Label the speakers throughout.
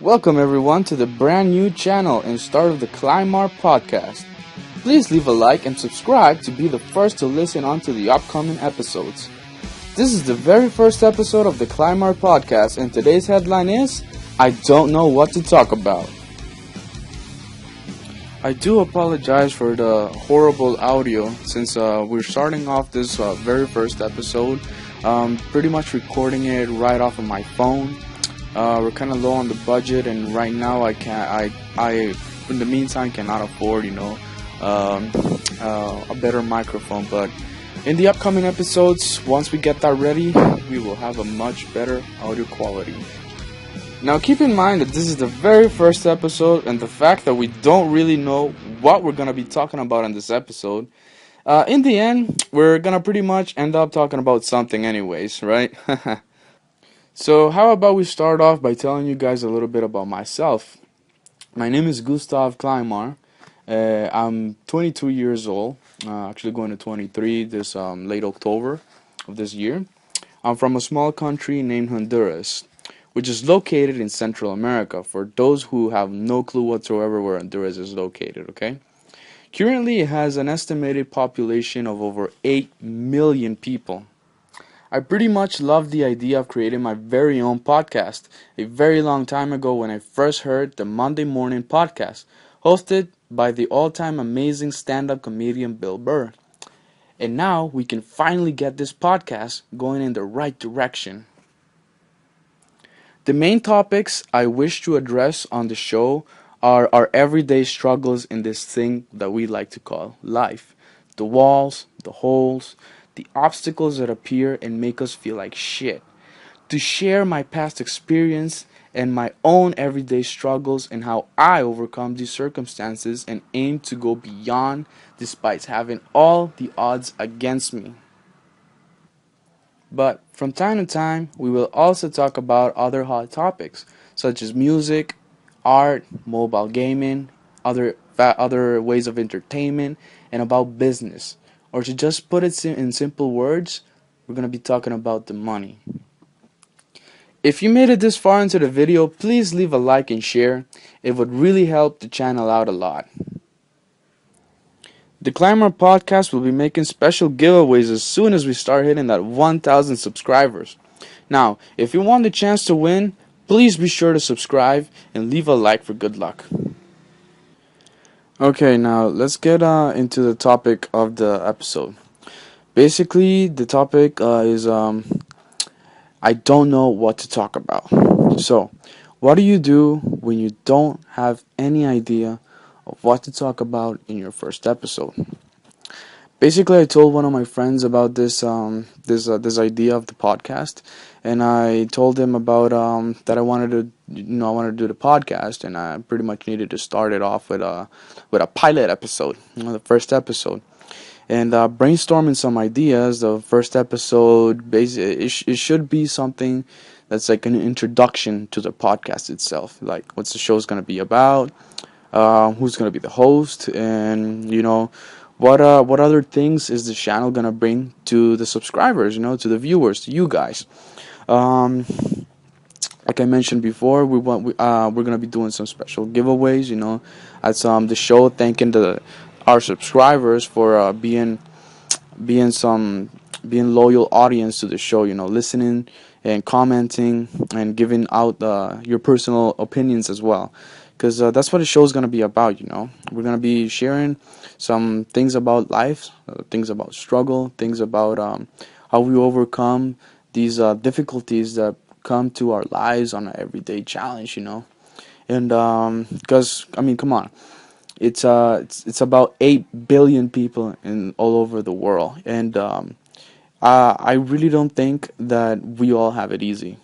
Speaker 1: Welcome everyone to the brand new channel and start of the Clymire Podcast. Please leave a like and subscribe to be the first to listen on to the upcoming episodes. This is the very first episode of the Clymire Podcast, and today's headline is, I don't know what to talk about. I do apologize for the horrible audio since we're starting off this very first episode. Pretty much recording it right off of my phone. We're kind of low on the budget, and right now I in the meantime cannot afford a better microphone. But in the upcoming episodes, once we get that ready, we will have a much better audio quality. Now keep in mind that this is the very first episode, and the fact that we don't really know what we're going to be talking about in this episode. In the end, we're going to pretty much end up talking about something anyways, right? So how about we start off by telling you guys a little bit about myself. My name is Gustav Clymire. I'm 22 years old, actually going to 23 this late October of this year. I'm from a small country named Honduras, which is located in Central America, for those who have no clue whatsoever where Honduras is located, okay? Currently, it has an estimated population of over 8 million people. I pretty much love the idea of creating my very own podcast a very long time ago when I first heard the Monday Morning Podcast, hosted by the all-time amazing stand-up comedian Bill Burr. And now we can finally get this podcast going in the right direction. The main topics I wish to address on the show are our everyday struggles in this thing that we like to call life. The walls, the holes, the obstacles that appear and make us feel like shit. To share my past experience and my own everyday struggles and how I overcome these circumstances and aim to go beyond despite having all the odds against me. But from time to time, we will also talk about other hot topics such as music, art, mobile gaming, other ways of entertainment, and about business. Or to just put it in simple words, we're going to be talking about the money. If you made it this far into the video, please leave a like and share. It would really help the channel out a lot. The Clymire Podcast will be making special giveaways as soon as we start hitting that 1,000 subscribers. Now, if you want the chance to win, please be sure to subscribe and leave a like for good luck. Okay, now let's get into the topic of the episode. Basically, the topic is I don't know what to talk about. So, what do you do when you don't have any idea of what to talk about in your first episode? Basically, I told one of my friends about this idea of the podcast, and I told him about that I wanted to do the podcast, and I pretty much needed to start it off with a pilot episode, the first episode, and brainstorming some ideas. The first episode, it should be something that's like an introduction to the podcast itself, like what's the show's gonna be about, who's gonna be the host, and what other things is the channel gonna bring to the subscribers, to the viewers, to you guys. Like I mentioned before, we're gonna be doing some special giveaways, at the show, thanking our subscribers for being loyal audience to the show, listening and commenting and giving out your personal opinions as well. Because that's what the show is going to be about, We're going to be sharing some things about life, things about struggle, things about how we overcome these difficulties that come to our lives on an everyday challenge, And because, come on. It's about 8 billion people all over the world. And I really don't think that we all have it easy,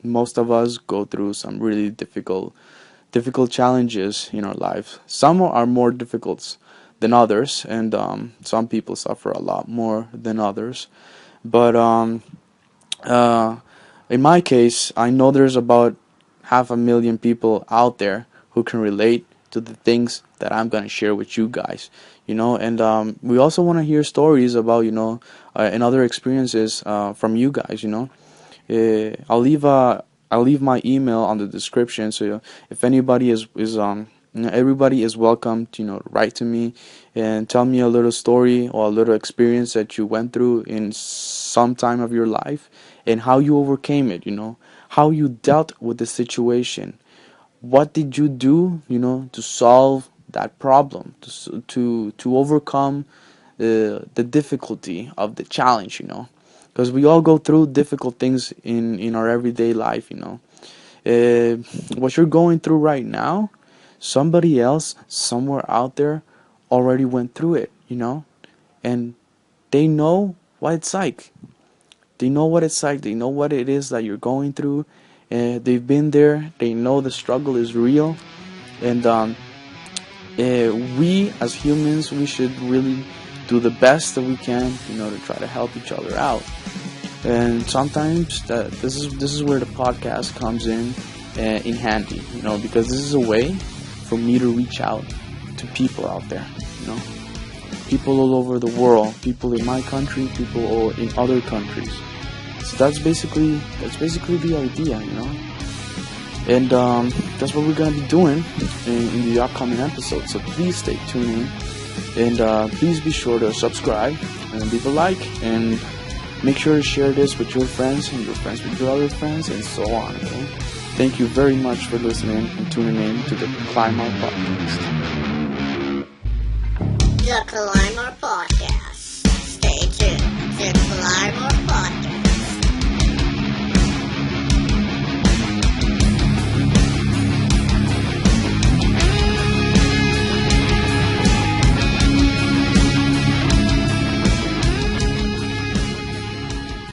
Speaker 1: Most of us go through some really difficult challenges in our life. Some are more difficult than others, and some people suffer a lot more than others. But in my case, I know there's about 500,000 people out there who can relate to the things that I'm going to share with you guys, and we also want to hear stories about, and other experiences from you guys, I'll leave I'll leave my email on the description. So if anybody everybody is welcome to write to me and tell me a little story or a little experience that you went through in some time of your life and how you overcame it. How you dealt with the situation. What did you do? To solve that problem, to overcome the difficulty of the challenge. Because we all go through difficult things in our everyday life. What you're going through right now, somebody else somewhere out there already went through it, and they know what it's like. They know what it's like. They know what it is that you're going through. They've been there. They know the struggle is real, and we as humans, we should really do the best that we can, to try to help each other out. And sometimes this is where the podcast comes in handy, because this is a way for me to reach out to people out there, people all over the world, people in my country, people in other countries. So that's basically the idea, and that's what we're gonna be doing in the upcoming episode. So please stay tuned in, and please be sure to subscribe and leave a like, and make sure to share this with your friends and your friends with your other friends, and so on. Okay? Thank you very much for listening and tuning in to the Clymire Podcast.
Speaker 2: The Clymire Podcast.